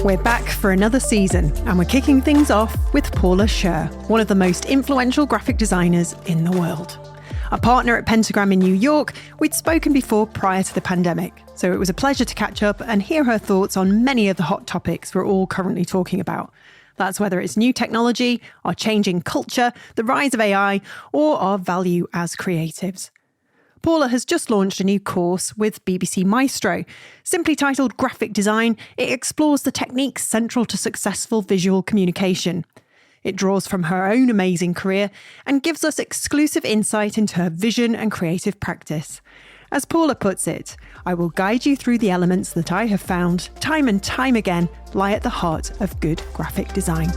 We're back for another season, and we're kicking things off with Paula Scher, one of the most influential graphic designers in the world. A partner at Pentagram in New York, we'd spoken before prior to the pandemic, so it was a pleasure to catch up and hear her thoughts on many of the hot topics we're all currently talking about. That's whether it's new technology, our changing culture, the rise of AI, or our value as creatives. Paula has just launched a new course with BBC Maestro. Simply titled Graphic Design, it explores the techniques central to successful visual communication. It draws from her own amazing career and gives us exclusive insight into her vision and creative practice. As Paula puts it, I will guide you through the elements that I have found, time and time again, lie at the heart of good graphic design.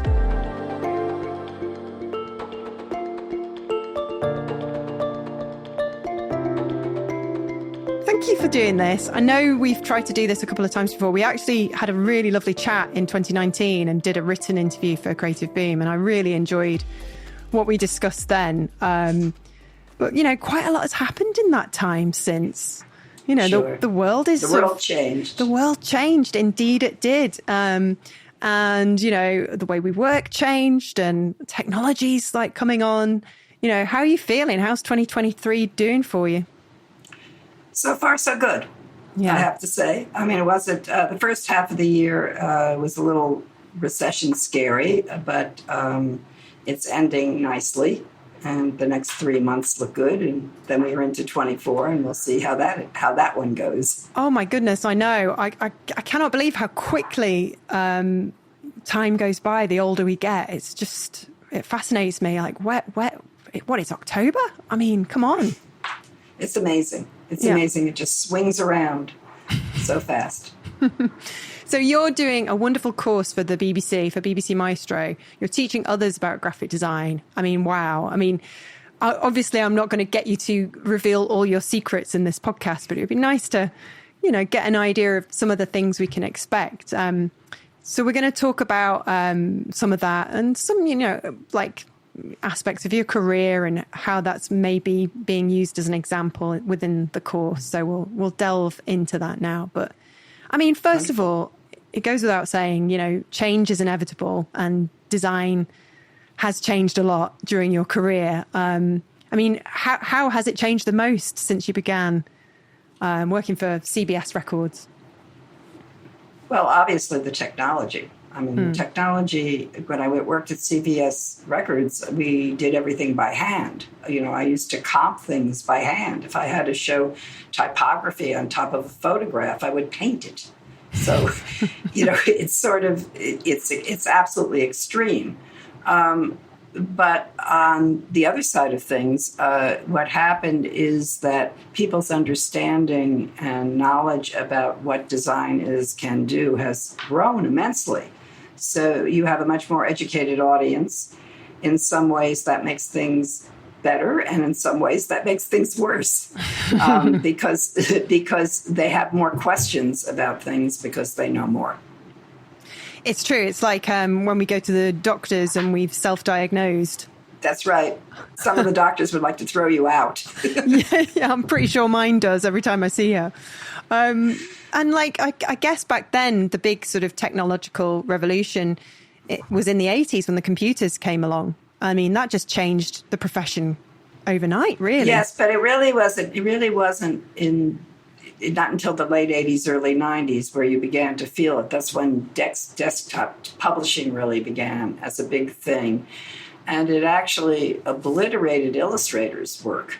Thank you for doing this. I know we've tried to do this a couple of times before. We actually had a really lovely chat in 2019 and did a written interview for Creative Boom, and I really enjoyed what we discussed then. But, you know, quite a lot has happened in that time since, you know, Sure. the world is... The world changed. The world changed. Indeed, it did. And, you know, the way we work changed and technology's like coming on. You know, how are you feeling? How's 2023 doing for you? So far, so good, Yeah. I have to say. I mean, it wasn't, the first half of the year was a little recession scary, but it's ending nicely. And the next 3 months look good. And then we are into 24 and we'll see how that one goes. Oh, my goodness. I know. I cannot believe how quickly time goes by the older we get. It's just, it fascinates me. Like, what, it's October? I mean, come on. It's amazing. It's Yeah. amazing. It just swings around so fast. So you're doing a wonderful course for the BBC, for BBC Maestro. You're teaching others about graphic design. I mean, wow. I mean, obviously, I'm not going to get you to reveal all your secrets in this podcast, but it would be nice to, you know, get an idea of some of the things we can expect. So we're going to talk about some of that and some, you know, like aspects of your career and how that's maybe being used as an example within the course. So we'll delve into that now. But I mean, first of all, it goes without saying, you know, change is inevitable and design has changed a lot during your career. I mean, how has it changed the most since you began working for CBS Records? Well, obviously the technology. I mean, technology, when I worked at CBS Records, we did everything by hand. You know, I used to comp things by hand. If I had to show typography on top of a photograph, I would paint it. So, you know, it's sort of, it's absolutely extreme. But on the other side of things, what happened is that people's understanding and knowledge about what design can do has grown immensely. So you have a much more educated audience. In some ways, that makes things better, and in some ways, that makes things worse because they have more questions about things because they know more. It's true. It's like when we go to the doctors and we've self-diagnosed. That's right. Some of the doctors would like to throw you out. yeah, I'm pretty sure mine does every time I see her. And like, I guess back then, the big sort of technological revolution, it was in the 80s when the computers came along. I mean, that just changed the profession overnight, really. Yes, but it really wasn't not until the late 80s, early 90s, where you began to feel it. That's when desktop publishing really began as a big thing. And it actually obliterated illustrators' work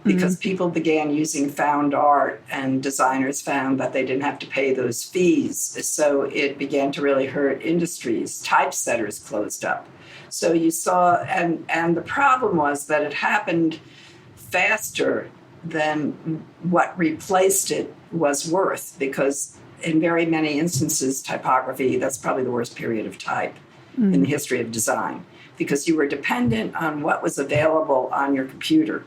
because people began using found art, and designers found that they didn't have to pay those fees. So it began to really hurt industries. Typesetters closed up. So you saw, and the problem was that it happened faster than what replaced it was worth, because in very many instances, typography, that's probably the worst period of type in the history of design, because you were dependent on what was available on your computer.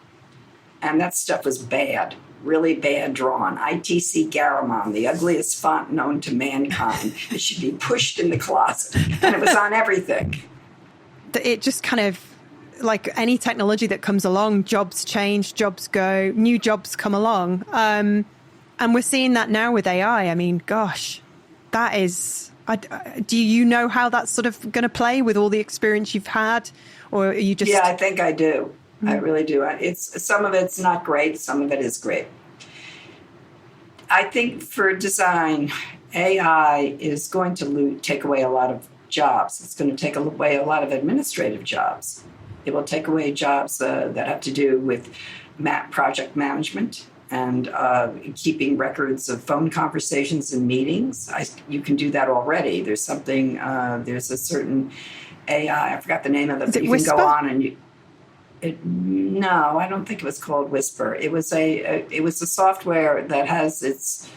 And that stuff was bad, really bad drawn. ITC Garamond, the ugliest font known to mankind. It should be pushed in the closet. And it was on everything. It just kind of, like any technology that comes along, jobs change, jobs go, new jobs come along. And we're seeing that now with AI. I mean, gosh, that is Do you know how that's sort of going to play with all the experience you've had, or are you just? Yeah, I think I do. I really do. It's some of it's not great, some of it is great. I think for design, AI is going to take away a lot of jobs. It's going to take away a lot of administrative jobs. It will take away jobs that have to do with project management and keeping records of phone conversations and meetings. You can do that already. There's a certain AI, I forgot the name of it, but you Whisper? can go on and no, I don't think it was called Whisper. It was a software that has its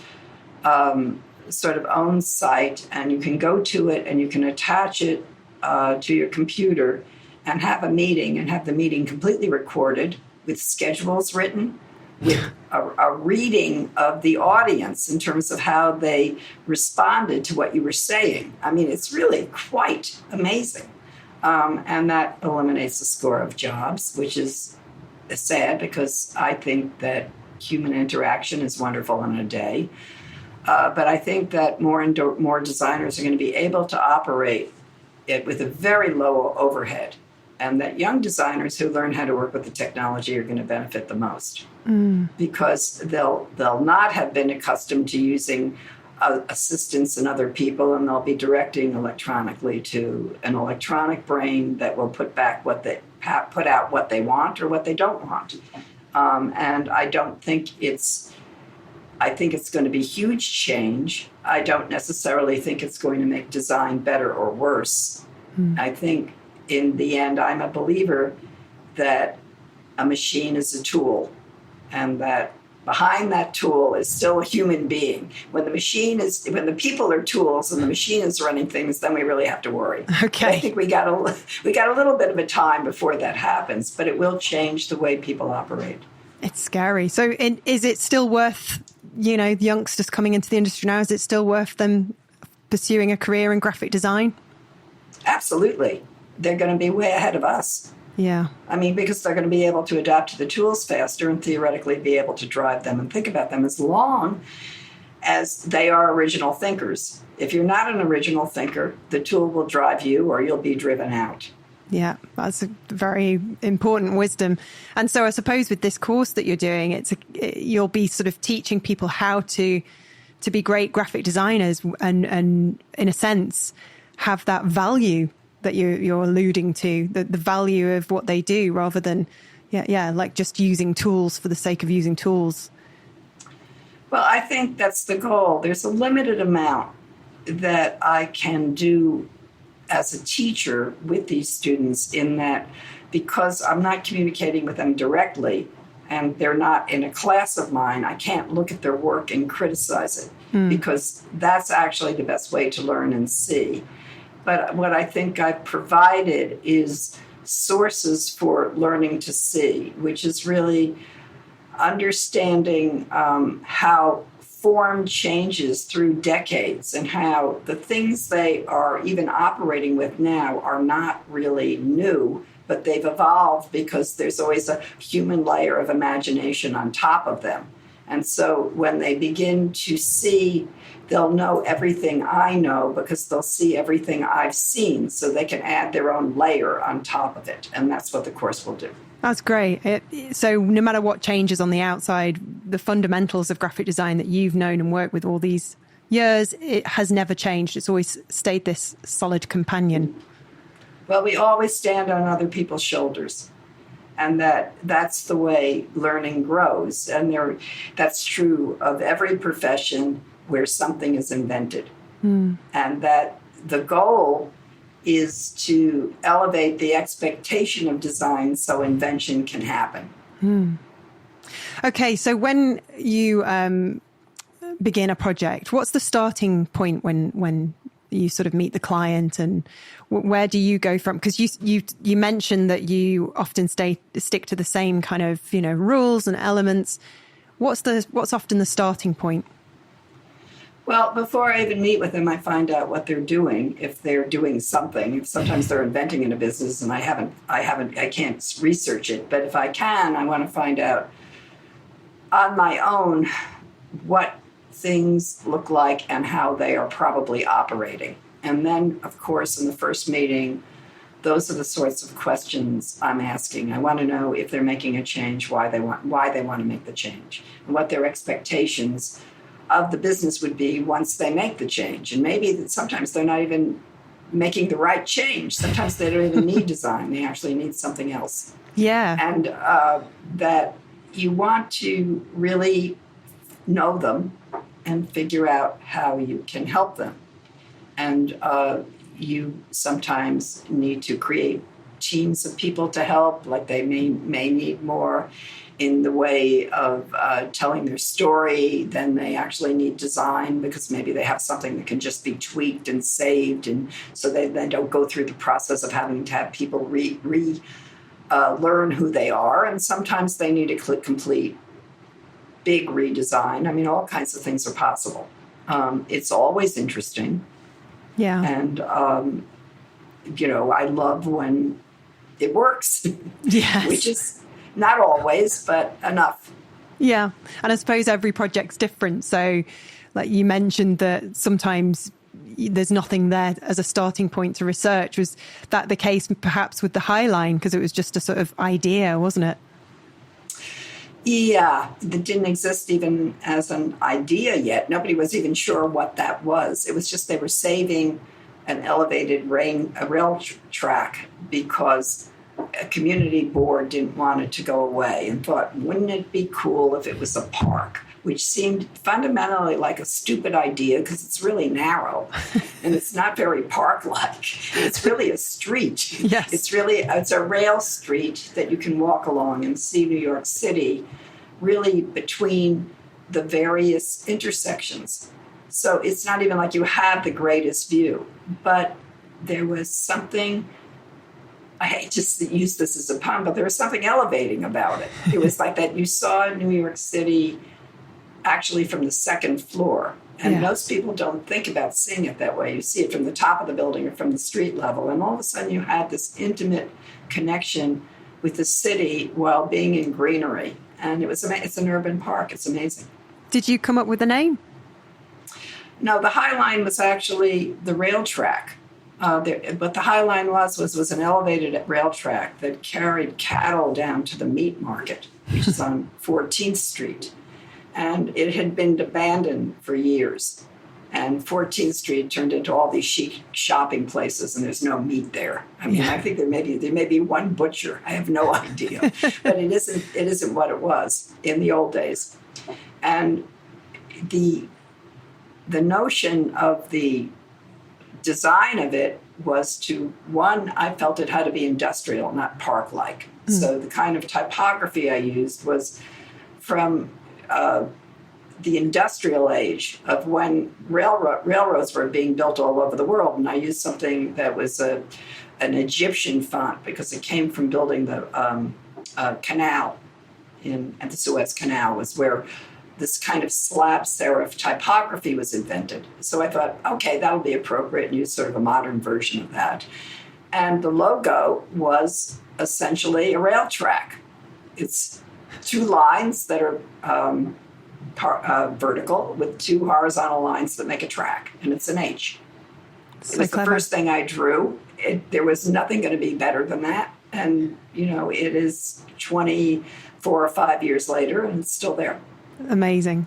sort of own site, and you can go to it and you can attach it to your computer and have a meeting and have the meeting completely recorded with schedules written, with a reading of the audience in terms of how they responded to what you were saying. I mean, it's really quite amazing. And that eliminates the score of jobs, which is sad because I think that human interaction is wonderful in a day. But I think that more designers are going to be able to operate it with a very low overhead, and that young designers who learn how to work with the technology are going to benefit the most because they'll not have been accustomed to using assistants and other people, and they'll be directing electronically to an electronic brain that will put out what they want or what they don't want. And I think it's going to be huge change. I don't necessarily think it's going to make design better or worse. I think in the end, I'm a believer that a machine is a tool, and that behind that tool is still a human being. When the people are tools and the machine is running things, then we really have to worry. Okay. But I think we got a little bit of a time before that happens, but it will change the way people operate. It's scary. So is it still worth, the youngsters coming into the industry now, is it still worth them pursuing a career in graphic design? Absolutely. They're going to be way ahead of us. Yeah. I mean, because they're going to be able to adapt to the tools faster and theoretically be able to drive them and think about them as long as they are original thinkers. If you're not an original thinker, the tool will drive you or you'll be driven out. Yeah, that's a very important wisdom. And so I suppose with this course that you're doing, you'll be sort of teaching people how to be great graphic designers and in a sense, have that value that you're alluding to, the value of what they do rather than, like just using tools for the sake of using tools. Well, I think that's the goal. There's a limited amount that I can do as a teacher with these students in that because I'm not communicating with them directly and they're not in a class of mine, I can't look at their work and criticize it because that's actually the best way to learn and see. But what I think I've provided is sources for learning to see, which is really understanding how form changes through decades and how the things they are even operating with now are not really new, but they've evolved because there's always a human layer of imagination on top of them. And so when they begin to see, they'll know everything I know because they'll see everything I've seen, so they can add their own layer on top of it. And that's what the course will do. That's great. So no matter what changes on the outside, the fundamentals of graphic design that you've known and worked with all these years, it has never changed. It's always stayed this solid companion. Well, we always stand on other people's shoulders. And that's the way learning grows. And that's true of every profession where something is invented. And that the goal is to elevate the expectation of design so invention can happen. Okay, so when you begin a project, what's the starting point when you sort of meet the client, and where do you go from? Because you mentioned that you often stick to the same kind of rules and elements. What's often the starting point? Well, before I even meet with them, I find out what they're doing. If they're doing something, sometimes they're inventing in a business, and I can't research it. But if I can, I want to find out on my own what things look like and how they are probably operating. And then, of course, in the first meeting, those are the sorts of questions I'm asking. I want to know if they're making a change, why they want to make the change, and what their expectations of the business would be once they make the change. And maybe sometimes they're not even making the right change. Sometimes they don't even need design. They actually need something else. Yeah. And that you want to really know them and figure out how you can help them. And you sometimes need to create teams of people to help, like they may need more in the way of telling their story than they actually need design, because maybe they have something that can just be tweaked and saved, and so they don't go through the process of having to have people learn who they are. And sometimes they need a complete big redesign. I mean, all kinds of things are possible. It's always interesting. Yeah. And, I love when it works. Yes. Which is not always, but enough. Yeah. And I suppose every project's different. So like you mentioned that sometimes there's nothing there as a starting point to research. Was that the case perhaps with the High Line? Because it was just a sort of idea, wasn't it? Yeah, it didn't exist even as an idea yet. Nobody was even sure what that was. It was just they were saving an elevated rail track because a community board didn't want it to go away and thought, wouldn't it be cool if it was a park? Which seemed fundamentally like a stupid idea because it's really narrow and it's not very park-like. It's really a street. Yes. It's a rail street that you can walk along and see New York City really between the various intersections. So it's not even like you have the greatest view, but there was something, I hate to use this as a pun, but there was something elevating about it. It was like that you saw New York City actually from the second floor. And most people don't think about seeing it that way. You see it from the top of the building or from the street level. And all of a sudden you had this intimate connection with the city while being in greenery. And it's an urban park. It's amazing. Did you come up with a name? No, the High Line was actually the rail track. But the High Line was an elevated rail track that carried cattle down to the meat market, which is on 14th Street. And it had been abandoned for years. And 14th Street turned into all these chic shopping places, and there's no meat there. I mean, I think there may be one butcher. I have no idea. But it isn't what it was in the old days. And the notion of the design of it was I felt it had to be industrial, not park-like. So the kind of typography I used was from the industrial age of when railroads were being built all over the world. And I used something that was an Egyptian font because it came from building the canal at the Suez Canal, was where this kind of slab serif typography was invented. So I thought, okay, that'll be appropriate, and use sort of a modern version of that. And the logo was essentially a rail track. It's two lines that are vertical with two horizontal lines that make a track, and it's an H. It was the first thing I drew. There was nothing going to be better than that. And, it is 24 or 5 years later, and it's still there. Amazing.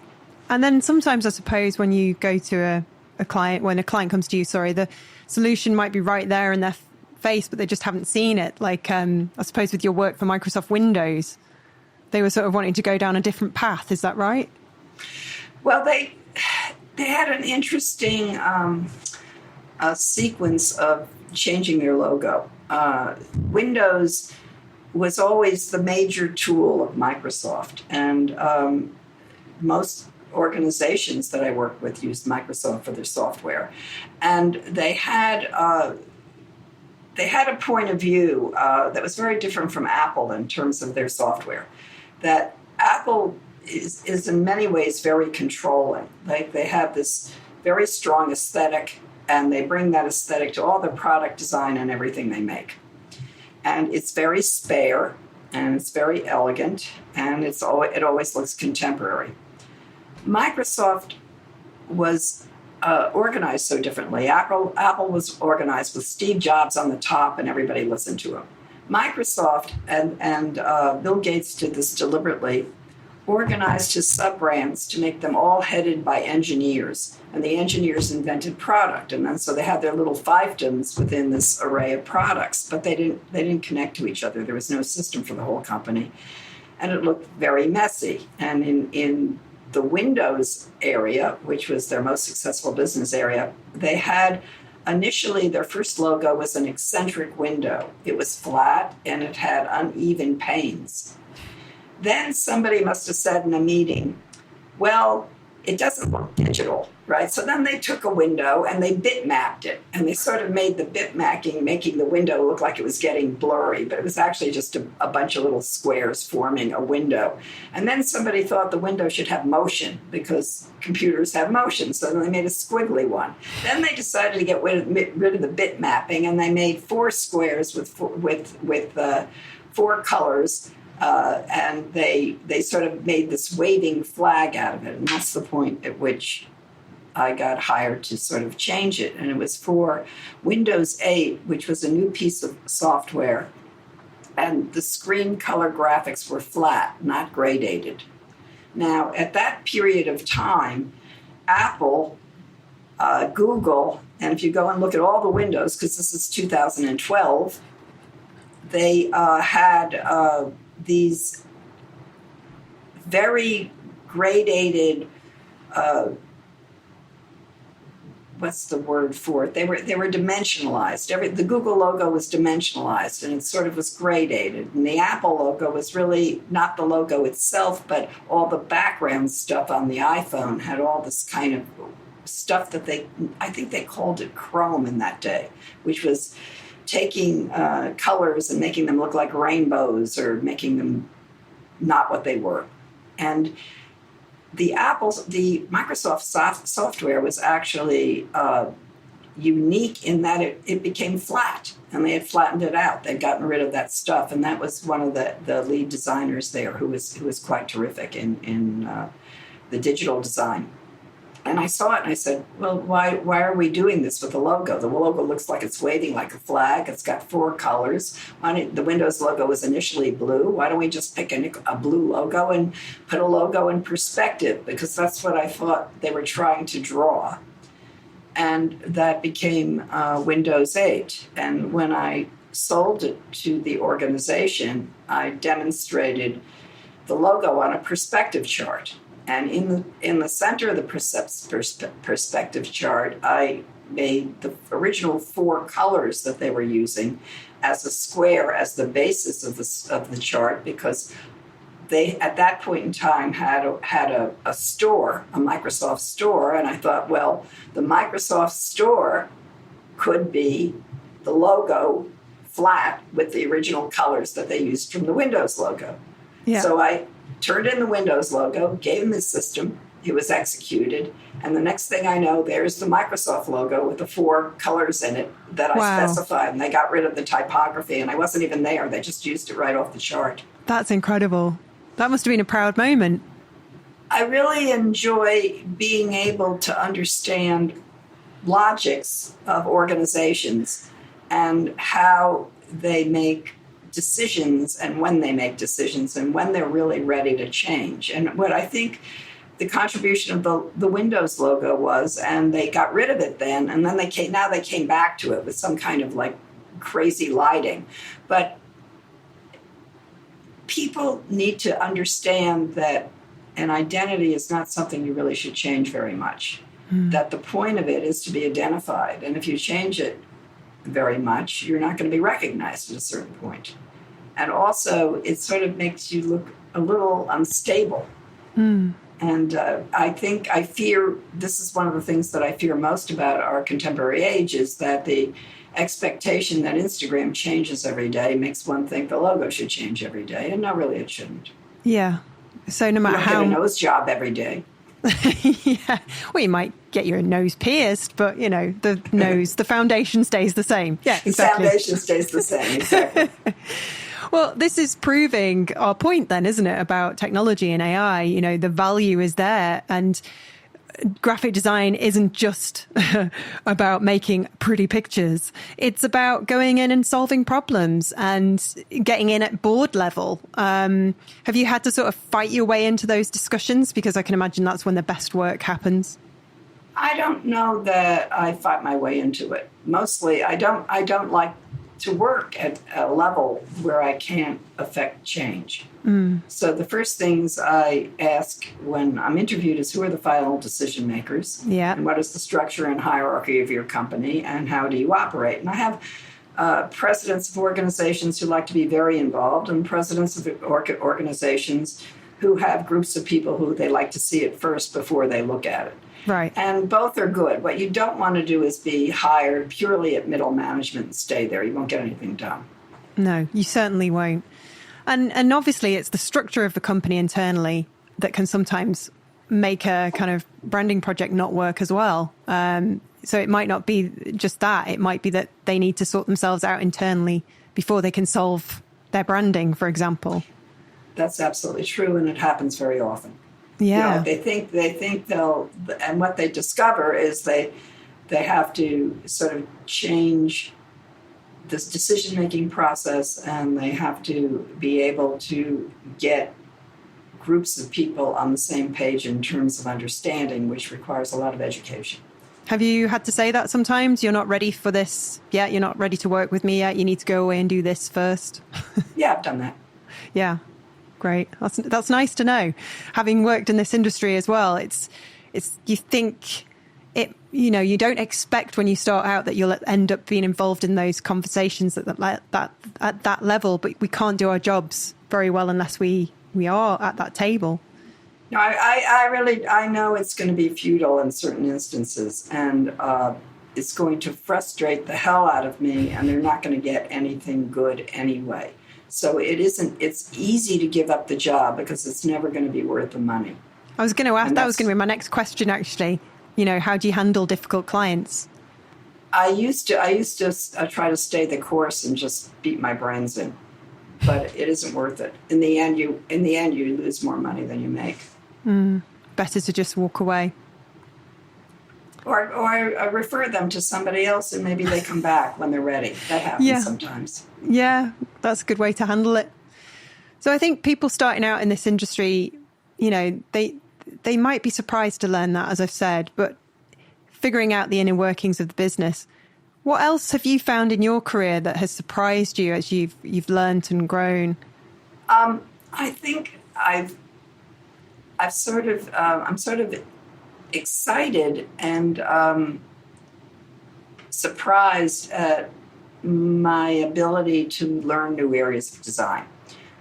And then sometimes I suppose when you go to a client, when a client comes to you, the solution might be right there in their face, but they just haven't seen it. Like, I suppose with your work for Microsoft Windows, they were sort of wanting to go down a different path. Is that right? Well, they had an interesting sequence of changing their logo. Windows was always the major tool of Microsoft, and most organizations that I worked with used Microsoft for their software, and they had a point of view that was very different from Apple in terms of their software. That Apple is in many ways very controlling. Like, they have this very strong aesthetic, and they bring that aesthetic to all their product design and everything they make. And it's very spare, and it's very elegant, and it always looks contemporary. Microsoft was organized so differently. Apple was organized with Steve Jobs on the top, and everybody listened to him. Microsoft and Bill Gates did this deliberately, organized his sub-brands to make them all headed by engineers. And the engineers invented product. And then so they had their little fiefdoms within this array of products, but they didn't connect to each other. There was no system for the whole company. And it looked very messy. And in the Windows area, which was their most successful business area, they had initially their first logo was an eccentric window. It was flat and it had uneven panes. Then somebody must have said in a meeting, well, it doesn't look digital, right? So then they took a window and they bitmapped it. And they sort of made the bitmapping, making the window look like it was getting blurry, but it was actually just a bunch of little squares forming a window. And then somebody thought the window should have motion because computers have motion. So then they made a squiggly one. Then they decided to get rid of the bitmapping, and they made 4 squares with 4 colors. And they sort of made this waving flag out of it. And that's the point at which I got hired to sort of change it. And it was for Windows 8, which was a new piece of software. And the screen color graphics were flat, not gradated. Now, at that period of time, Apple, Google, and if you go and look at all the Windows, because this is 2012, they had these very gradated, what's the word for it? They were dimensionalized. The Google logo was dimensionalized, and it sort of was gradated. And the Apple logo was really not the logo itself, but all the background stuff on the iPhone had all this kind of stuff that I think they called it chrome in that day, which was taking colors and making them look like rainbows or making them not what they were. And the Microsoft software was actually unique in that it became flat, and they had flattened it out. They'd gotten rid of that stuff, and that was one of the lead designers there who was quite terrific in the digital design. And I saw it and I said, well, why are we doing this with the logo? The logo looks like it's waving like a flag. It's got 4 colors. The Windows logo was initially blue. Why don't we just pick a blue logo and put a logo in perspective? Because that's what I thought they were trying to draw. And that became Windows 8. And when I sold it to the organization, I demonstrated the logo on a perspective chart. And in the center of the perspective chart, I made the original 4 colors that they were using as a square, as the basis of the chart, because they, at that point in time, had a store, a Microsoft store, and I thought, well, the Microsoft store could be the logo flat with the original colors that they used from the Windows logo. Yeah. So I turned in the Windows logo, gave them the system, it was executed, and the next thing I know, there's the Microsoft logo with the 4 colors in it that I specified, and they got rid of the typography, and I wasn't even there. They just used it right off the chart. That's incredible. That must have been a proud moment. I really enjoy being able to understand logics of organizations and how they make decisions and when they make decisions and when they're really ready to change. And what I think the contribution of the Windows logo was, and they got rid of it then, and then they came back to it with some kind of like crazy lighting. But people need to understand that an identity is not something you really should change very much. That the point of it is to be identified. And if you change it very much, you're not going to be recognized at a certain point. And also, it sort of makes you look a little unstable. And I fear, this is one of the things that I fear most about our contemporary age, is that the expectation that Instagram changes every day makes one think the logo should change every day. And no, really, it shouldn't. Yeah. So no matter how... You don't get a nose job every day. Yeah. Well, you might get your nose pierced, but, the foundation stays the same. Yeah, exactly. The foundation stays the same, exactly. Well, this is proving our point then, isn't it, about technology and AI? The value is there. And graphic design isn't just about making pretty pictures. It's about going in and solving problems and getting in at board level. Have you had to sort of fight your way into those discussions? Because I can imagine that's when the best work happens. I don't know that I fight my way into it. Mostly, I don't like to work at a level where I can't affect change. So the first things I ask when I'm interviewed is, who are the final decision makers? Yeah. And what is the structure and hierarchy of your company, and how do you operate? And I have presidents of organizations who like to be very involved, and presidents of organizations who have groups of people who they like to see it first before they look at it. Right. And both are good. What you don't want to do is be hired purely at middle management and stay there. You won't get anything done. No, you certainly won't. And obviously it's the structure of the company internally that can sometimes make a kind of branding project not work as well. So it might not be just that. It might be that they need to sort themselves out internally before they can solve their branding, for example. That's absolutely true, and it happens very often. Yeah. You know, they think they'll, and what they discover is they have to sort of change this decision-making process, and they have to be able to get groups of people on the same page in terms of understanding, which requires a lot of education. Have you had to say that sometimes? You're not ready for this yet? You're not ready to work with me yet? You need to go away and do this first? Yeah, I've done that. Yeah. Great. That's nice to know. Having worked in this industry as well, it's you think it, you know, you don't expect when you start out that you'll end up being involved in those conversations at that level, but we can't do our jobs very well unless we are at that table. No, I know it's going to be futile in certain instances, and it's going to frustrate the hell out of me, and they're not going to get anything good anyway. So it's easy to give up the job because it's never going to be worth the money. I was going to ask, that was going to be my next question, actually. You know, how do you handle difficult clients? I used to try to stay the course and just beat my brains in, but it isn't worth it. In the end, you lose more money than you make. Better to just walk away. Or I refer them to somebody else, and maybe they come back when they're ready. That happens sometimes. Yeah, that's a good way to handle it. So I think people starting out in this industry, you know, they might be surprised to learn that, as I've said, but figuring out the inner workings of the business. What else have you found in your career that has surprised you as you've learned and grown? I think I'm sort of excited and surprised at my ability to learn new areas of design.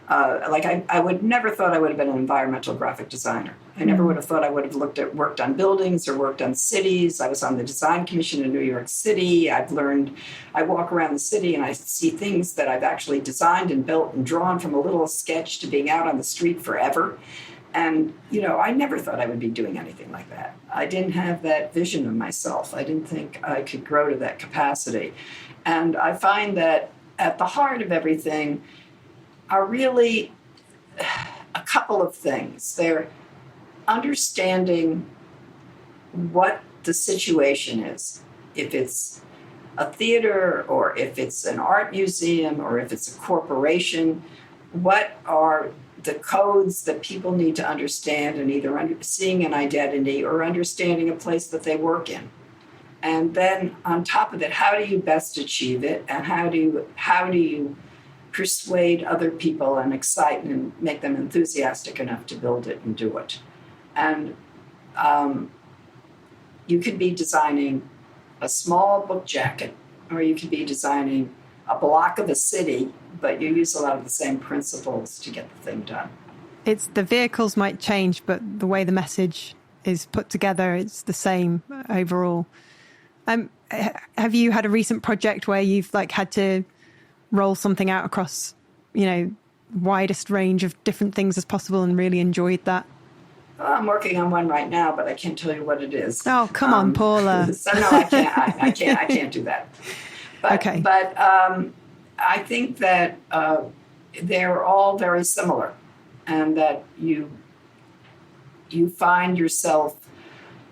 I would never thought I would have been an environmental graphic designer. I never would have thought I would have worked on buildings or worked on cities. I was on the design commission in New York City. I walk around the city and I see things that I've actually designed and built and drawn, from a little sketch to being out on the street forever. And, you know, I never thought I would be doing anything like that. I didn't have that vision of myself. I didn't think I could grow to that capacity. And I find that at the heart of everything are really a couple of things. They're understanding what the situation is. If it's a theater, or if it's an art museum, or if it's a corporation, what are the codes that people need to understand, and either seeing an identity or understanding a place that they work in. And then on top of it, how do you best achieve it, and how do you persuade other people and excite and make them enthusiastic enough to build it and do it. And you could be designing a small book jacket, or you could be designing a block of a city, but you use a lot of the same principles to get the thing done. It's the vehicles might change, but the way the message is put together, it's the same overall. Have you had a recent project where you've had to roll something out across, widest range of different things as possible and really enjoyed that? Well, I'm working on one right now, but I can't tell you what it is. Oh, come on, Paula. So no, I can't do that. But, okay. But I think that they're all very similar, and that you find yourself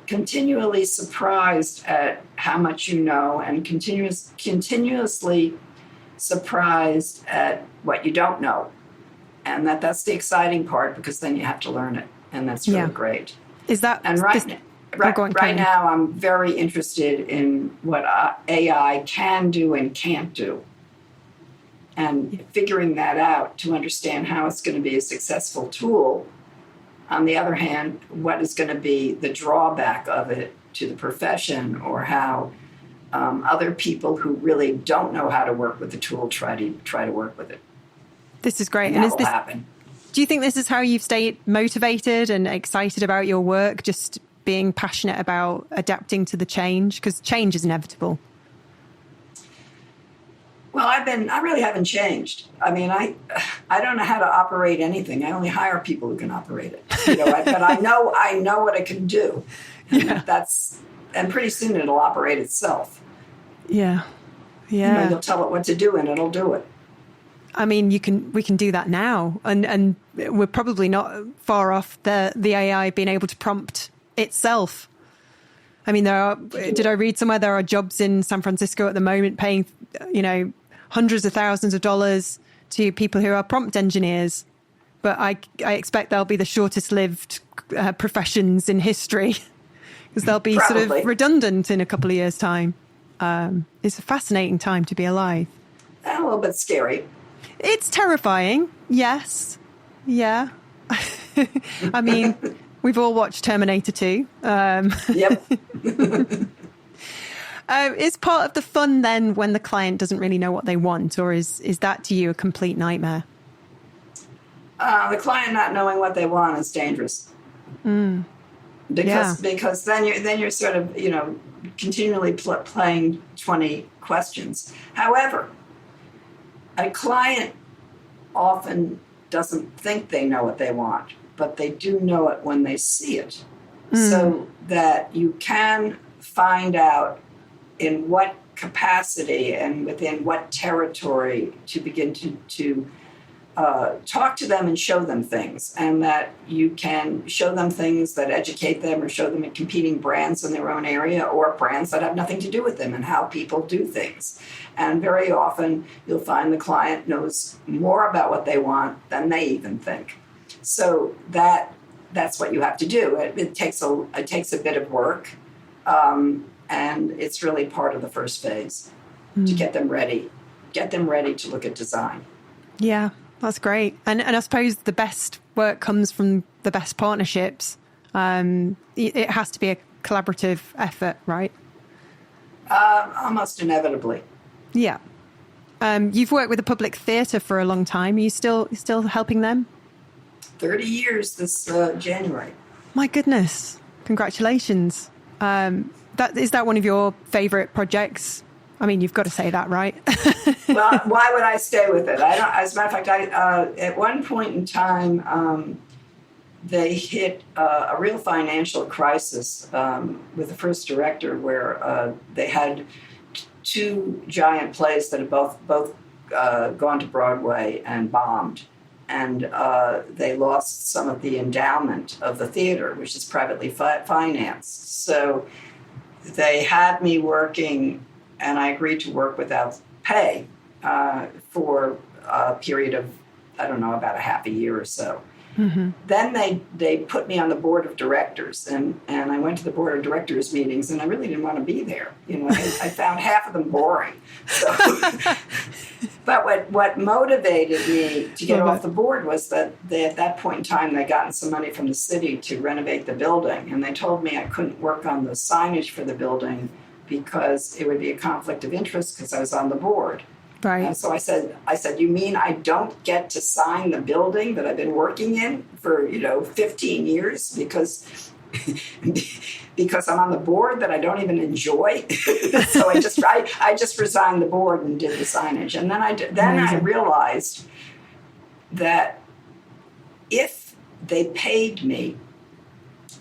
continually surprised at how much you know, and continuously surprised at what you don't know. And that's the exciting part, because then you have to learn it. And that's really great. Is that... And right now, I'm very interested in what AI can do and can't do. And figuring that out to understand how it's going to be a successful tool. On the other hand, what is going to be the drawback of it to the profession, or how other people who really don't know how to work with the tool try to work with it. This is great. And that will happen. Do you think this is how you've stayed motivated and excited about your work, just being passionate about adapting to the change? Because change is inevitable. Well, I really haven't changed. I mean, I don't know how to operate anything. I only hire people who can operate it. But I know what it can do. And pretty soon it'll operate itself. Yeah. Yeah. You'll tell it what to do and it'll do it. I mean, we can do that now, and we're probably not far off the AI being able to prompt itself. I mean, did I read somewhere there are jobs in San Francisco at the moment paying, hundreds of thousands of dollars to people who are prompt engineers. But I expect they'll be the shortest lived professions in history, because they'll be sort of redundant in a couple of years' time. It's a fascinating time to be alive. A little bit scary. It's terrifying. Yes. Yeah. I mean, we've all watched Terminator 2. Yep. Is part of the fun then when the client doesn't really know what they want, or is that to you a complete nightmare? The client not knowing what they want is dangerous. Because then you're sort of continually playing 20 questions. However, a client often doesn't think they know what they want, but they do know it when they see it. So that you can find out in what capacity and within what territory to begin to talk to them and show them things, and that you can show them things that educate them, or show them competing brands in their own area, or brands that have nothing to do with them and how people do things. And very often you'll find the client knows more about what they want than they even think. So that's what you have to do. It takes a bit of work, and it's really part of the first phase to get them ready to look at design. Yeah. That's great. And I suppose the best work comes from the best partnerships. It has to be a collaborative effort, right? Almost inevitably. Yeah. You've worked with the Public Theatre for a long time. Are you still helping them? 30 years this January. My goodness. Congratulations. Is that one of your favourite projects? I mean, you've got to say that, right? Well, why would I stay with it? As a matter of fact, at one point in time, they hit a real financial crisis with the first director, where they had two giant plays that had both gone to Broadway and bombed. And they lost some of the endowment of the theater, which is privately financed. So they had me working, and I agreed to work without pay for a period of, I don't know, about a half a year or so. Mm-hmm. Then they put me on the board of directors, and I went to the board of directors meetings, and I really didn't want to be there. I found half of them boring. So, but what motivated me to get off the board was that at that point in time, they'd gotten some money from the city to renovate the building, and they told me I couldn't work on the signage for the building because it would be a conflict of interest because I was on the board. Right. And so I said, you mean I don't get to sign the building that I've been working in for 15 years because I'm on the board that I don't even enjoy? So I just resigned the board and did the signage. And then I realized that if they paid me,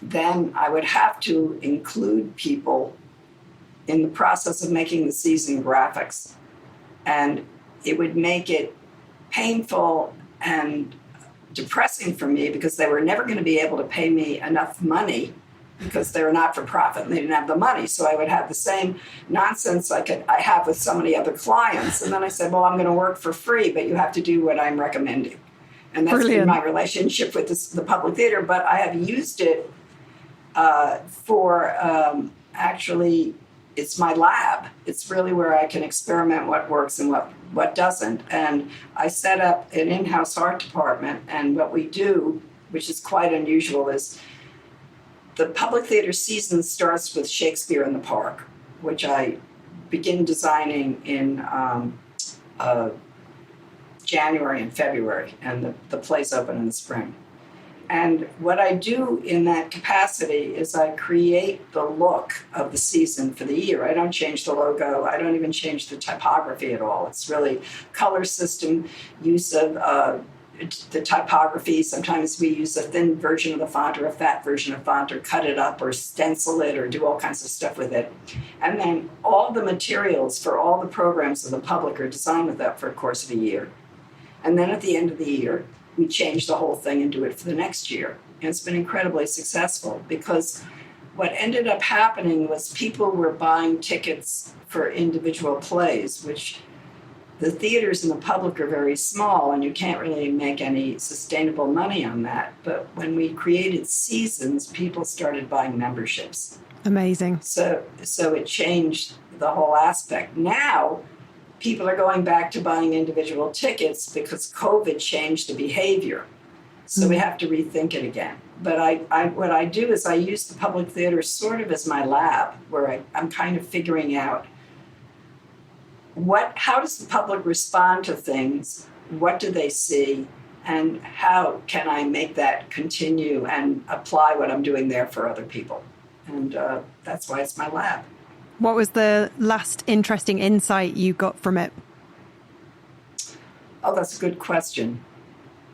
then I would have to include people in the process of making the season graphics. And it would make it painful and depressing for me because they were never going to be able to pay me enough money because they were not for profit and they didn't have the money. So I would have the same nonsense I have with so many other clients. And then I said, well, I'm going to work for free, but you have to do what I'm recommending. And that's been my relationship with the public theater. But I have used it for actually, it's my lab. It's really where I can experiment what works and what doesn't. And I set up an in-house art department. And what we do, which is quite unusual, is the public theater season starts with Shakespeare in the Park, which I begin designing in January and February, and the plays open in the spring. And what I do in that capacity is I create the look of the season for the year. I don't change the logo. I don't even change the typography at all. It's really color system, use of the typography. Sometimes we use a thin version of the font or a fat version of font, or cut it up or stencil it or do all kinds of stuff with it. And then all the materials for all the programs of the public are designed with that for a course of a year. And then at the end of the year, we change the whole thing and do it for the next year. And it's been incredibly successful, because what ended up happening was people were buying tickets for individual plays, which the theaters and the public are very small, and you can't really make any sustainable money on that. But when we created seasons, people started buying memberships. Amazing. So it changed the whole aspect. Now, people are going back to buying individual tickets because COVID changed the behavior. So we have to rethink it again. But what I do is I use the public theater sort of as my lab, where I'm kind of figuring out how does the public respond to things, what do they see, and how can I make that continue and apply what I'm doing there for other people. And that's why it's my lab. What was the last interesting insight you got from it? Oh, that's a good question.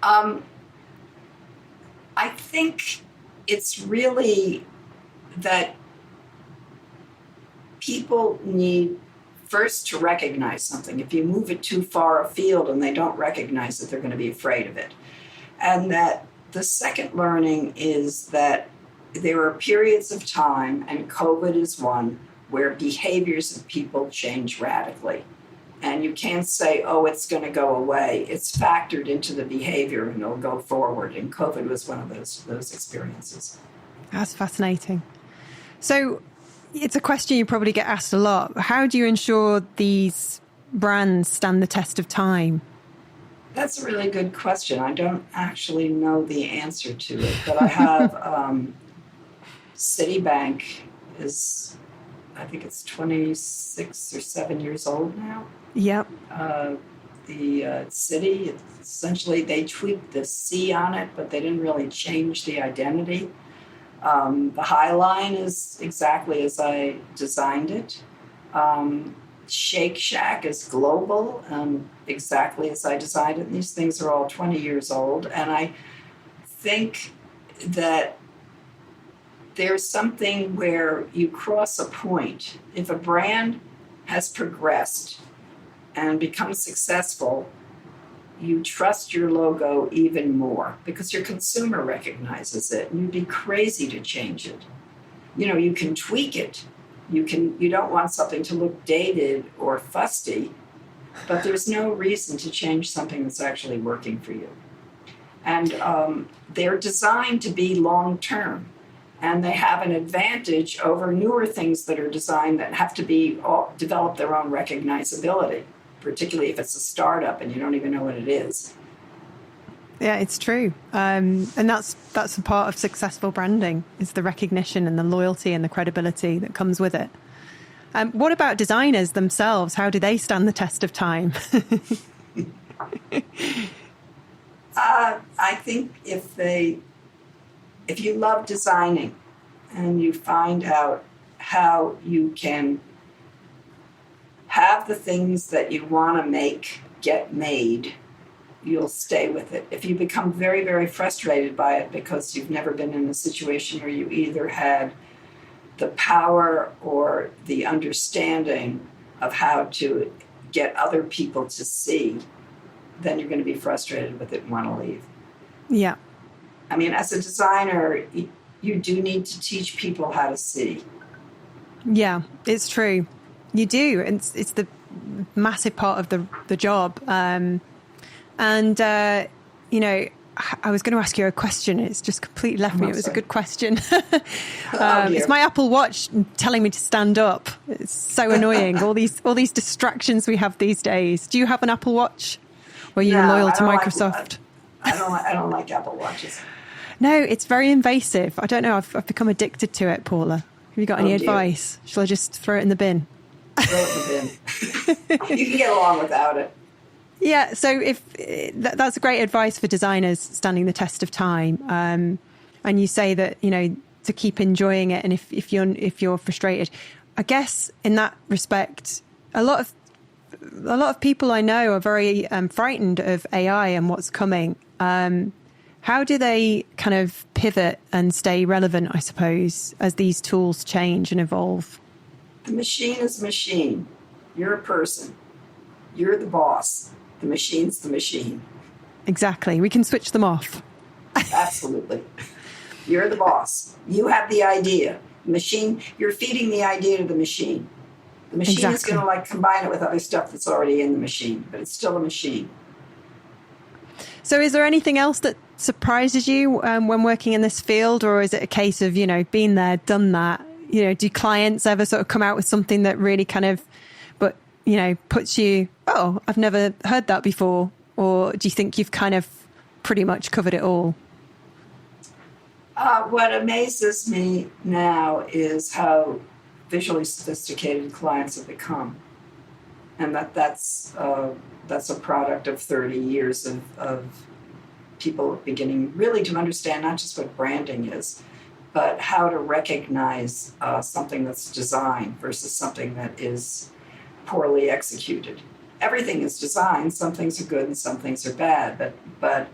I think it's really that people need first to recognize something. If you move it too far afield and they don't recognize it, they're going to be afraid of it. And that the second learning is that there are periods of time, and COVID is one, where behaviors of people change radically. And you can't say, oh, it's going to go away. It's factored into the behavior and it'll go forward. And COVID was one of those experiences. That's fascinating. So it's a question you probably get asked a lot. How do you ensure these brands stand the test of time? That's a really good question. I don't actually know the answer to it, but I have Citibank is, I think it's 26 or 7 years old now. Yep. The city, essentially, they tweaked the C on it, but they didn't really change the identity. The High Line is exactly as I designed it. Shake Shack is global, exactly as I designed it. And these things are all 20 years old. And I think that there's something where you cross a point. If a brand has progressed and become successful, you trust your logo even more because your consumer recognizes it, and you'd be crazy to change it. You know, you can tweak it. You don't want something to look dated or fusty, but there's no reason to change something that's actually working for you. And they're designed to be long-term, and they have an advantage over newer things that are designed that have to develop their own recognizability, particularly if it's a startup and you don't even know what it is. Yeah, it's true. And that's a part of successful branding, is the recognition and the loyalty and the credibility that comes with it. What about designers themselves? How do they stand the test of time? I think if you love designing and you find out how you can have the things that you want to make get made, you'll stay with it. If you become very, very frustrated by it because you've never been in a situation where you either had the power or the understanding of how to get other people to see, then you're going to be frustrated with it and want to leave. Yeah. I mean, as a designer, you do need to teach people how to see. Yeah, it's true. You do. It's the massive part of the job. You know, I was going to ask you a question. It's just completely left me. It was a good question. It's my Apple Watch telling me to stand up. It's so annoying. all these distractions we have these days. Do you have an Apple Watch? Or are you loyal to Microsoft? I don't like Apple Watches. No, it's very invasive. I don't know. I've become addicted to it, Paula. Have you got any advice? Shall I just throw it in the bin? Throw it in the bin. You can get along without it. Yeah, so if that's great advice for designers standing the test of time, and you say that, you know, to keep enjoying it, and if you're frustrated, I guess in that respect, a lot of people I know are very frightened of AI and what's coming. How do they kind of pivot and stay relevant, I suppose, as these tools change and evolve? The machine is a machine. You're a person. You're the boss. The machine's the machine. Exactly. We can switch them off. Absolutely. You're the boss. You have the idea. The machine, you're feeding the idea to the machine. The machine is going to combine it with other stuff that's already in the machine, but it's still a machine. So is there anything else that surprises you when working in this field, or is it a case of, you know, been there, done that? You know, do clients ever sort of come out with something that really kind of, but, you know, puts you, oh, I've never heard that before? Or do you think you've kind of pretty much covered it all? What amazes me now is how visually sophisticated clients have become. And that's a product of 30 years of people beginning really to understand not just what branding is, but how to recognize something that's designed versus something that is poorly executed. Everything is designed. Some things are good and some things are bad. But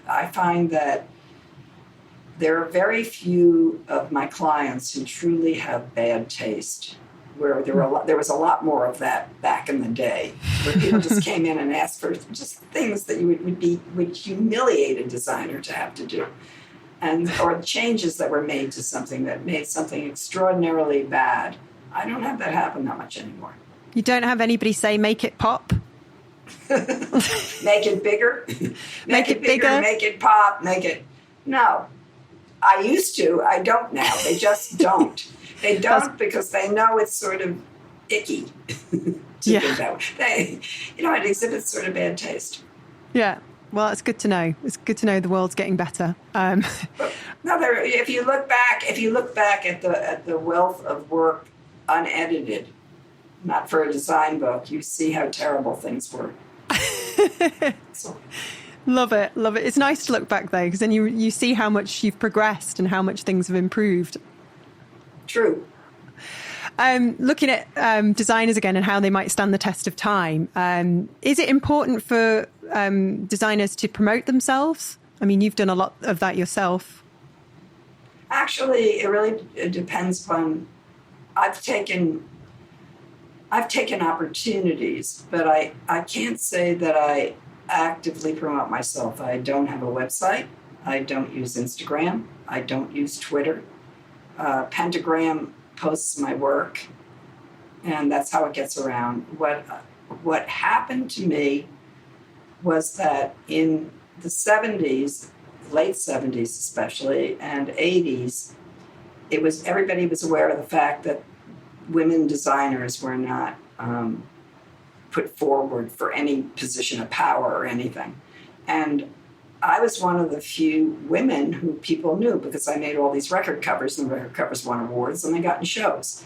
I find that there are very few of my clients who truly have bad taste, where there was a lot more of that back in the day, where people just came in and asked for just things that would humiliate a designer to have to do, or changes that were made to something that made something extraordinarily bad. I don't have that happen that much anymore. You don't have anybody say, make it pop? Make it bigger? Make it bigger? Make it pop? No. I used to. I don't now. They just don't. They don't because they know it's sort of icky. Yeah. It exhibits sort of bad taste. Yeah. Well, it's good to know. It's good to know the world's getting better. If you look back at the wealth of work unedited, not for a design book, you see how terrible things were. Love it. It's nice to look back, though, because then you see how much you've progressed and how much things have improved. True. Looking at designers again and how they might stand the test of time, is it important for designers to promote themselves? I mean, you've done a lot of that yourself. Actually, it depends on. I've taken opportunities, but I can't say that I actively promote myself. I don't have a website. I don't use Instagram. I don't use Twitter. Pentagram posts my work, and that's how it gets around. What happened to me was that in the 70s, late 70s especially, and 80s, everybody was aware of the fact that women designers were not put forward for any position of power or anything. And I was one of the few women who people knew because I made all these record covers, and the record covers won awards, and they got in shows.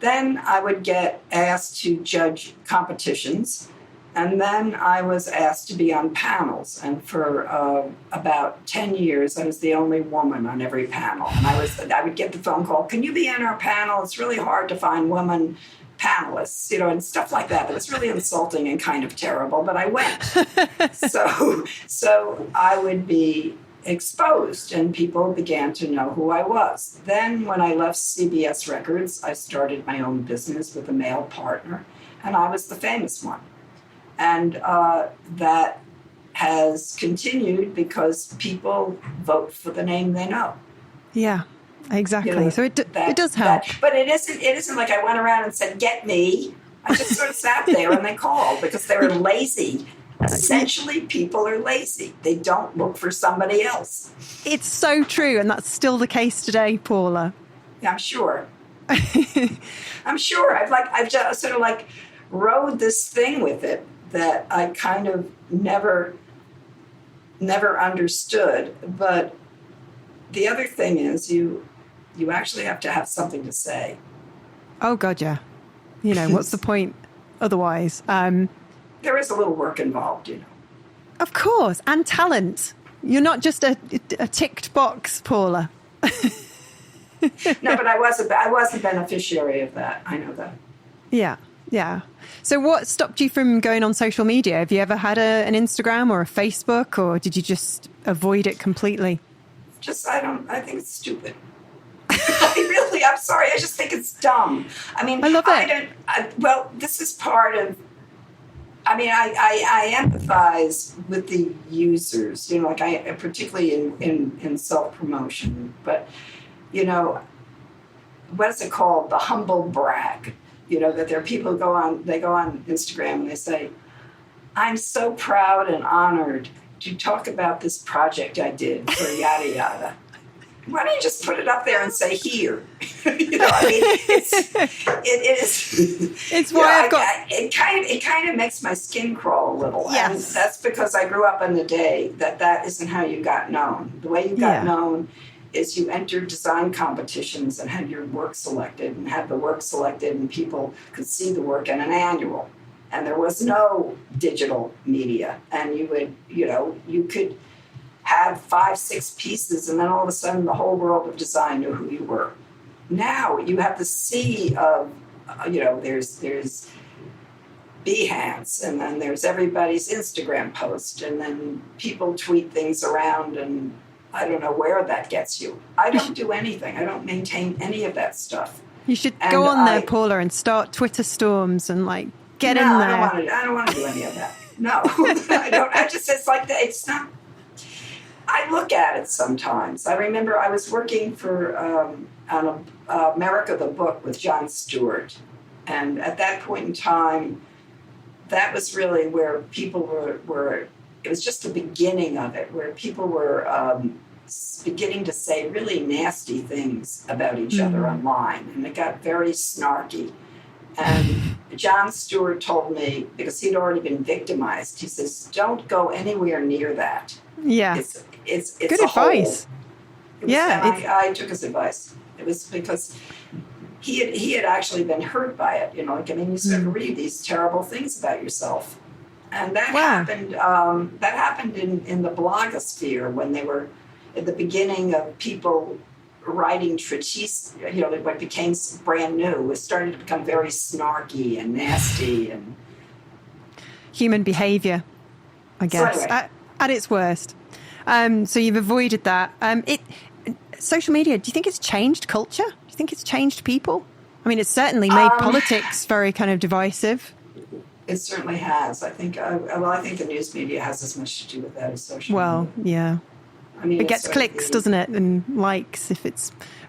Then I would get asked to judge competitions, and then I was asked to be on panels. And for about 10 years, I was the only woman on every panel. And I would get the phone call, "Can you be on our panel? It's really hard to find women panelists," and stuff like that. It was really insulting and kind of terrible, but I went. So I would be exposed, and people began to know who I was. Then when I left CBS Records, I started my own business with a male partner, and I was the famous one. And that has continued because people vote for the name they know. Yeah, exactly. You know, So it does help. But it isn't like I went around and said, "Get me." I just sort of sat there and they called because they were lazy. Essentially, people are lazy. They don't look for somebody else. It's so true, and that's still the case today, Paula. I'm sure. I'm sure. I've just sort of like rode this thing with it that I kind of never understood. But the other thing is you actually have to have something to say. Oh God, yeah. You know, what's the point otherwise? There is a little work involved, you know. Of course, and talent. You're not just a ticked box, Paula. No, but I was a beneficiary of that. I know that. Yeah, yeah. So what stopped you from going on social media? Have you ever had an Instagram or a Facebook, or did you just avoid it completely? I think it's stupid. I'm sorry. I just think it's dumb. I mean, I love it. Well, this is part of, I mean, I empathize with the users, you know, like I, particularly in self-promotion, but, you know, what is it called? The humble brag, you know, that there are people who go on Instagram and they say, "I'm so proud and honored to talk about this project I did for yada yada." Why don't you just put it up there and say "here"? You know, I mean, it is. It's why I've got. It kind of makes my skin crawl a little. Yes. And that's because I grew up in the day that isn't how you got known. The way you got known is you entered design competitions and had your work selected, and people could see the work in an annual. And there was no digital media, and you could have 5-6 pieces, and then all of a sudden the whole world of design knew who you were. Now you have the sea of, there's Behance, and then there's everybody's Instagram post, and then people tweet things around, and I don't know where that gets you. I don't do anything. I don't maintain any of that stuff. You should go on there, Paula, and start Twitter storms and get in there. I don't want to do any of that. No, I don't. It's like that. It's not. I look at it sometimes. I remember I was working for on America the Book with Jon Stewart, and at that point in time, that was really where people were. It was just the beginning of it, where people were beginning to say really nasty things about each other online, and it got very snarky. And Jon Stewart told me, because he'd already been victimized, he says, "Don't go anywhere near that." Yeah. It's good advice. I took his advice. It was because he had actually been hurt by it. You sort of read these terrible things about yourself. And that happened in the blogosphere when they were at the beginning of people writing treatise, what became brand new, was starting to become very snarky and nasty and human behavior, I guess, at its worst. So you've avoided that. Social media, do you think it's changed culture? Do you think it's changed people? I mean, it's certainly made politics very kind of divisive. It certainly has. I think the news media has as much to do with that as social media. Yeah. I mean, it gets clicks, doesn't it? And likes.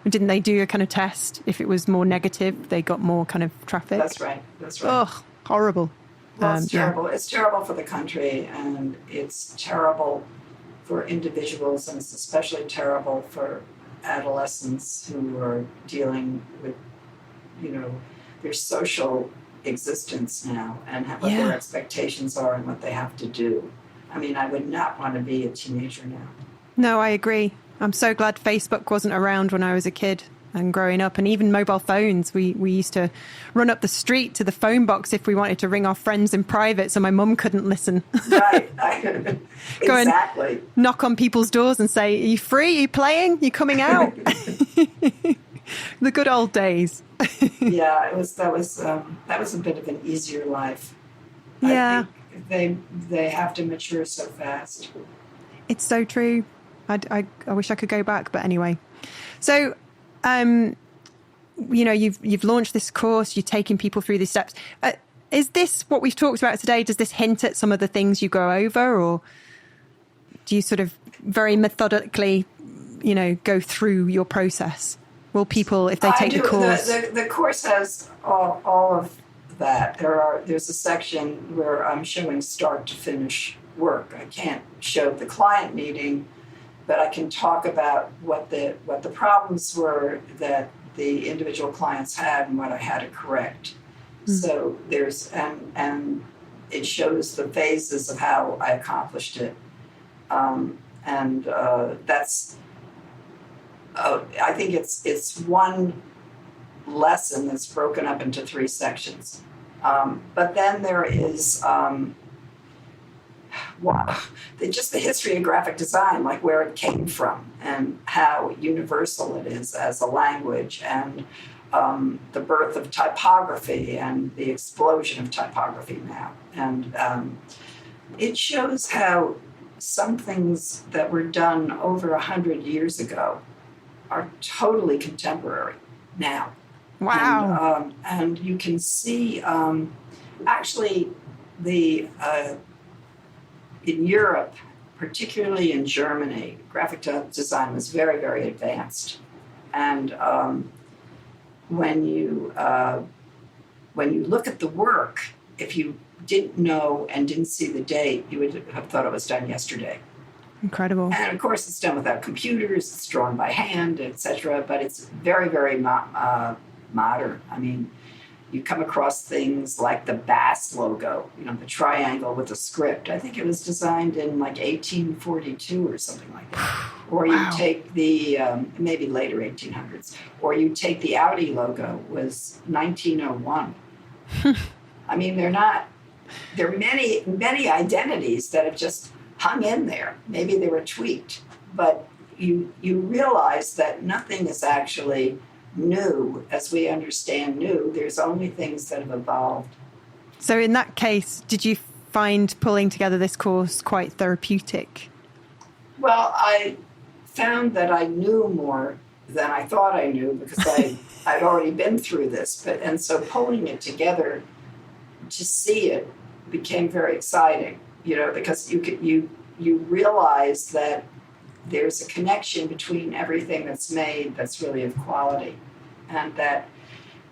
Didn't they do a kind of test? If it was more negative, they got more kind of traffic. That's right. Ugh, horrible. Well, it's terrible. Yeah. It's terrible for the country, and it's terrible for individuals, and it's especially terrible for adolescents who are dealing with, their social existence now and what their expectations are and what they have to do. I mean, I would not want to be a teenager now. No, I agree. I'm so glad Facebook wasn't around when I was a kid and growing up, and even mobile phones. We used to run up the street to the phone box if we wanted to ring our friends in private so my mum couldn't listen. Right. Go exactly. And knock on people's doors and say, "Are you free? Are you playing? Are you coming out?" The good old days. Yeah, that was a bit of an easier life. Yeah. I think they have to mature so fast. It's so true. I wish I could go back, but anyway. So, you've launched this course, you're taking people through these steps. Is this what we've talked about today? Does this hint at some of the things you go over, or do you sort of very methodically go through your process? Will people, if they take the course? The course has all of that. There's a section where I'm showing start to finish work. I can't show the client meeting, but I can talk about what the problems were that the individual clients had and what I had to correct. So there's and it shows the phases of how I accomplished it, that's. I think it's one lesson that's broken up into 3 sections, but then there is just the history of graphic design, like where it came from and how universal it is as a language, and the birth of typography and the explosion of typography now. And it shows how some things that were done over 100 years ago are totally contemporary now. Wow. And you can see, actually, in Europe, particularly in Germany, graphic design was very, very advanced. And when you look at the work, if you didn't know and didn't see the date, you would have thought it was done yesterday. Incredible. And of course, it's done without computers, it's drawn by hand, etc. But it's very, very modern. I mean, you come across things like the Bass logo, the triangle with a script. I think it was designed in like 1842 or something like that. Or you take the, maybe later 1800s, or you take the Audi logo, was 1901. I mean, there are many, many identities that have just hung in there. Maybe they were tweaked, but you realize that nothing is actually new as we understand new. There's only things that have evolved. So in that case, did you find pulling together this course quite therapeutic? Well, I found that I knew more than I thought I knew because I'd already been through this. And so pulling it together to see it became very exciting, because you realize that there's a connection between everything that's made that's really of quality, and that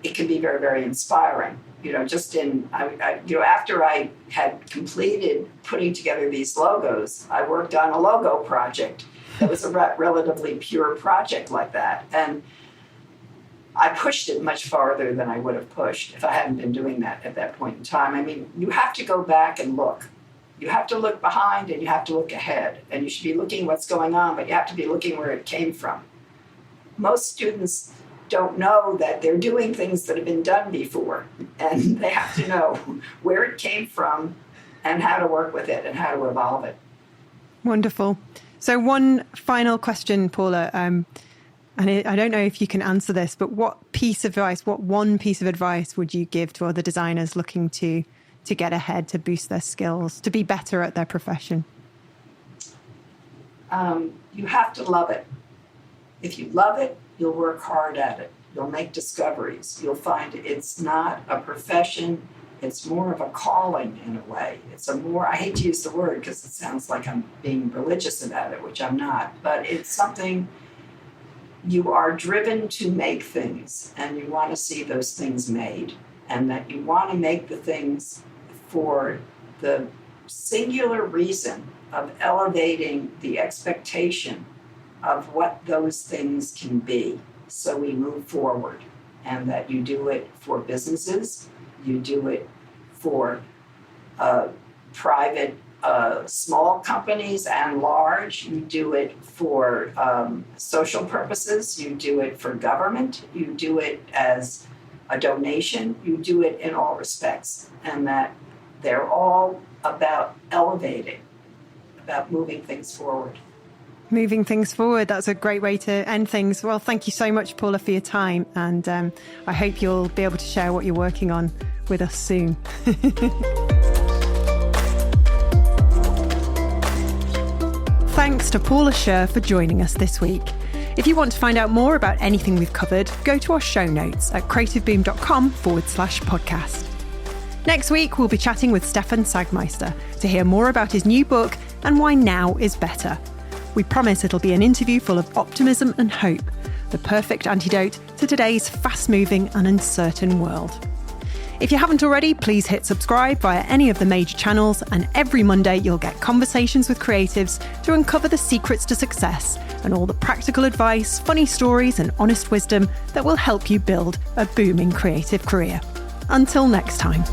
it can be very, very inspiring. After I had completed putting together these logos, I worked on a logo project that was a relatively pure project like that. And I pushed it much farther than I would have pushed if I hadn't been doing that at that point in time. I mean, you have to go back and look. You have to look behind and you have to look ahead. And you should be looking what's going on, but you have to be looking where it came from. Most students don't know that they're doing things that have been done before. And they have to know where it came from and how to work with it and how to evolve it. Wonderful. So one final question, Paula. And I don't know if you can answer this, but what one piece of advice would you give to other designers looking to get ahead, to boost their skills, to be better at their profession? You have to love it. If you love it, you'll work hard at it. You'll make discoveries. You'll find it's not a profession. It's more of a calling in a way. I hate to use the word because it sounds like I'm being religious about it, which I'm not, but it's something. You are driven to make things, and you want to see those things made, and that you want to make the things for the singular reason of elevating the expectation of what those things can be, so we move forward. And that you do it for businesses, you do it for private small companies and large. You do it for social purposes. You do it for government. You do it as a donation. You do it in all respects. And that they're all about elevating, about moving things forward. Moving things forward. That's a great way to end things. Well, thank you so much, Paula, for your time. And I hope you'll be able to share what you're working on with us soon. Thanks to Paula Scher for joining us this week. If you want to find out more about anything we've covered, go to our show notes at creativeboom.com/podcast. Next week, we'll be chatting with Stefan Sagmeister to hear more about his new book and why now is better. We promise it'll be an interview full of optimism and hope, the perfect antidote to today's fast-moving and uncertain world. If you haven't already, please hit subscribe via any of the major channels, and every Monday you'll get conversations with creatives to uncover the secrets to success and all the practical advice, funny stories and honest wisdom that will help you build a booming creative career. Until next time.